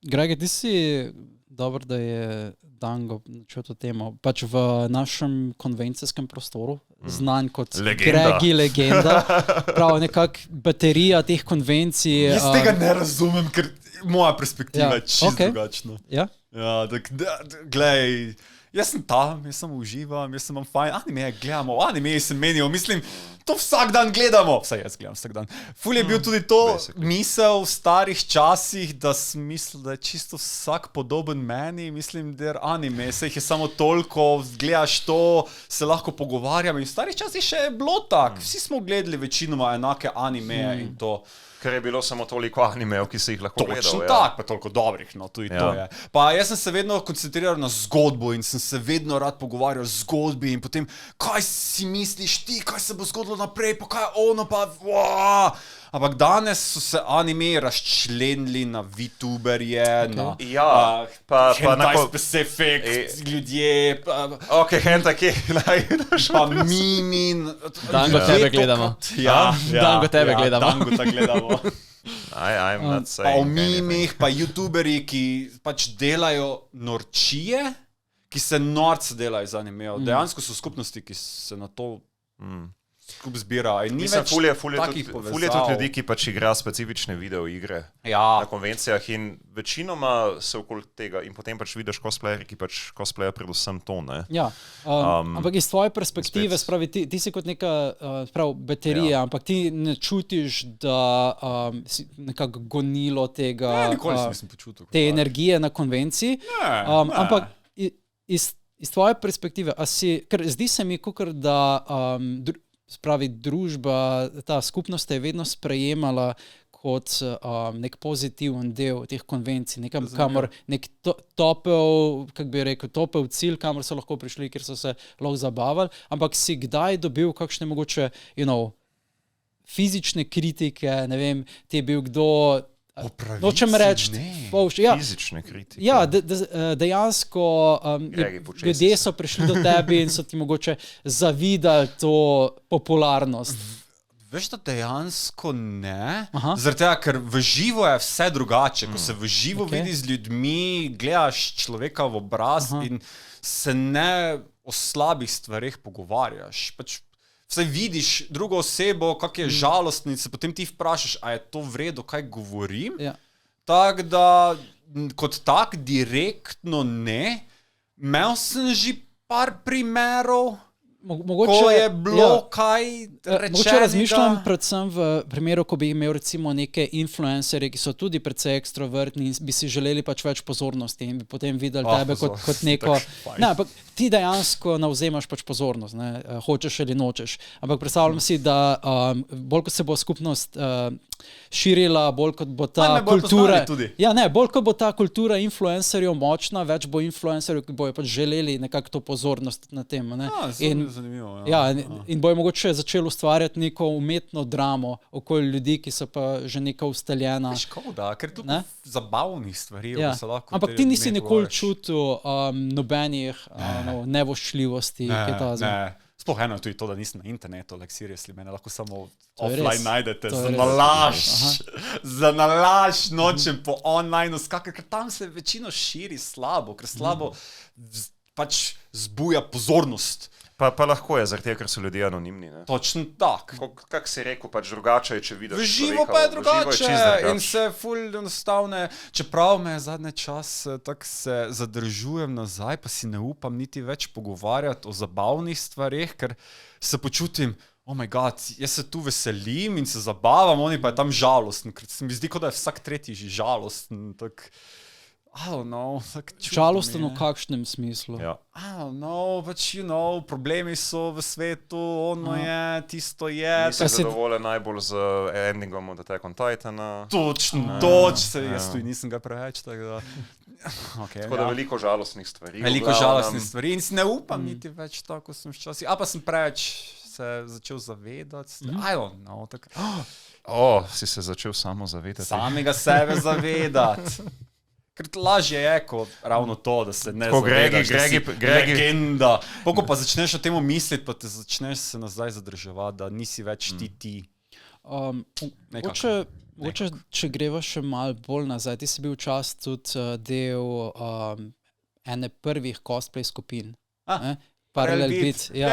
Gregi, ti si dobro, da je Dango načel to temo. Pač v našem konvencijskem prostoru, znan kot Gregi legenda, prav nekak baterija teh konvencij. Jaz tega ne razumem, ker moja perspektiva je čisto drugačna. Ja? Ja, glej, jaz sem tam, jaz sem uživam, jaz sem vam fajn, anime gledamo, anime sem menil, mislim, to vsak dan gledamo. Vsaj jaz gledam vsak dan. Ful je bil tudi to misel v starih časih, da sem mislil, da je čisto vsak podoben meni, mislim, da je anime, se jih je samo toliko, gledaš to, se lahko pogovarjam in v starih časih še je bilo tak, vsi smo gledali večinoma enake animeje in to. Ker je bilo samo toliko animejev, ki se jih lahko gledal. Točno tak, pa toliko dobrih, no, tudi to je. Pa jaz sem se vedno koncentriral na zgodbo in sem se vedno rad pogovarjal o zgodbi in potem, kaj si misliš ti, kaj se bo zgodilo naprej, pa kaj ono, pa Ampak danes so se anime razčlenili na VTuberje, na hentai specific, ljudje, hentai kje, pa mimi. Dango tebe gledamo. Dango tebe gledamo. Dango te gledamo. I'm not saying. Pa o mimih, pa YouTuberi, ki pač delajo norčije, ki se norce delajo z animejo. Dejansko so skupnosti, ki se na to skup zbira. Mislim, ful je tudi ljudi, ki pač igra specifične videoigre na konvencijah in večinoma se okoli tega in potem pač vidiš cosplayeri, ki pač cosplayer predvsem to, ne? Ja, ampak iz tvoje perspektive, spravi, ti si kot neka baterija, ampak ti ne čutiš, da si nekako gonilo tega, te energije na konvenciji, ampak iz tvoje perspektive, ker zdi se mi, kakor da spravi družba, ta skupnost je vedno sprejemala kot nek pozitiven del teh konvencij, nekam, kamor nek topel, kako bi rekel, topel cilj, kamor so lahko prišli, kjer so se lahko zabavali, ampak si kdaj dobil kakšne mogoče, fizične kritike, ne vem, ti je bil kdo, nočem reči, fizične kritike. Ja, dejansko ljudje so prišli do tebe in so ti mogoče zavidali to popularnost. Veš, da dejansko ne. Zaradi tega, ker v živo je vse drugače. Ko se v živo vidi z ljudmi, gledaš človeka v obraz in se ne o slabih stvareh pogovarjaš. Pač vsaj vidiš drugo osebo, kak je žalostni, se potem ti vprašaš, a je to v redu, kaj govorim? Tako da, kot tak, direktno ne. Imel sem že par primerov, ko je bilo kaj rečenega. Mogoče razmišljam predvsem v primeru, ko bi imel recimo neke influencerje, ki so tudi precej ekstrovertni in bi si želeli pač več pozornosti in bi potem videli tebe kot neko... Ne, ampak ti dejansko navzemaš pač pozornost, ne, hočeš ali nočeš. Ampak predstavljam si, da bolj kot se bo skupnost širila, bolj kot bo ta kultura... Ja, ne, bolj kot bo ta kultura influencerjev močna, več bo influencerjev, ki bojo pač želeli nekako to pozornost na tem, ne. Zanimivo, in bojo mogoče začeli ustvarjati neko umetno dramo okoli ljudi, ki so pa že neka ustaljena. Škoda, ker tu zabavnih stvari se lahko... Ampak ti nisi nikoli čutil nobenih nevoščljivosti. Ne. Sploh eno je tudi to, da nisem na internetu, like seriously, mene lahko samo offline najdete, za nalaž nočem po online skakati, ker tam se večino širi slabo, ker slabo pač zbuja pozornost. Pa lahko je, zaradi tega, ker so ljudje anonimni. Ne? Točno tak. Kak si rekel, pač drugače je, če vidiš človeka. V živo pa je drugače in se ful enostavne, čeprav me zadnje čas tako se zadržujem nazaj, pa si ne upam niti več pogovarjati o zabavnih stvareh, ker se počutim, oh my god, jaz se tu veselim in se zabavam, oni pa je tam žalosten, ker se mi zdi, kot da je vsak tretji že žalosten, tako... I don't know. Žalosten v kakšnem smislu? I don't know, but problemi so v svetu, ono je, tisto je. Nisem zadovoljen najbolj z endingom od Attack on Titana. Točno, jaz tu nisem ga preveč, tako da... Tako da veliko žalostnih stvari. Veliko žalostnih stvari in si ne upam niti več tako, sem včasih. A pa sem preveč se začel zavedati. I don't know, tako... Si se začel samo zavedati. Samega sebe zavedati. Ker lažje je, kot ravno to, da se ne zavedaš, da si legenda. Ko pa začneš o temu misliti, pa te začneš se nazaj zadrževati, da nisi več ti. Mogoče, če greva še malo bolj nazaj, ti si bil včasih tudi del ene prvih cosplay skupin. Parallel Beat. Ja.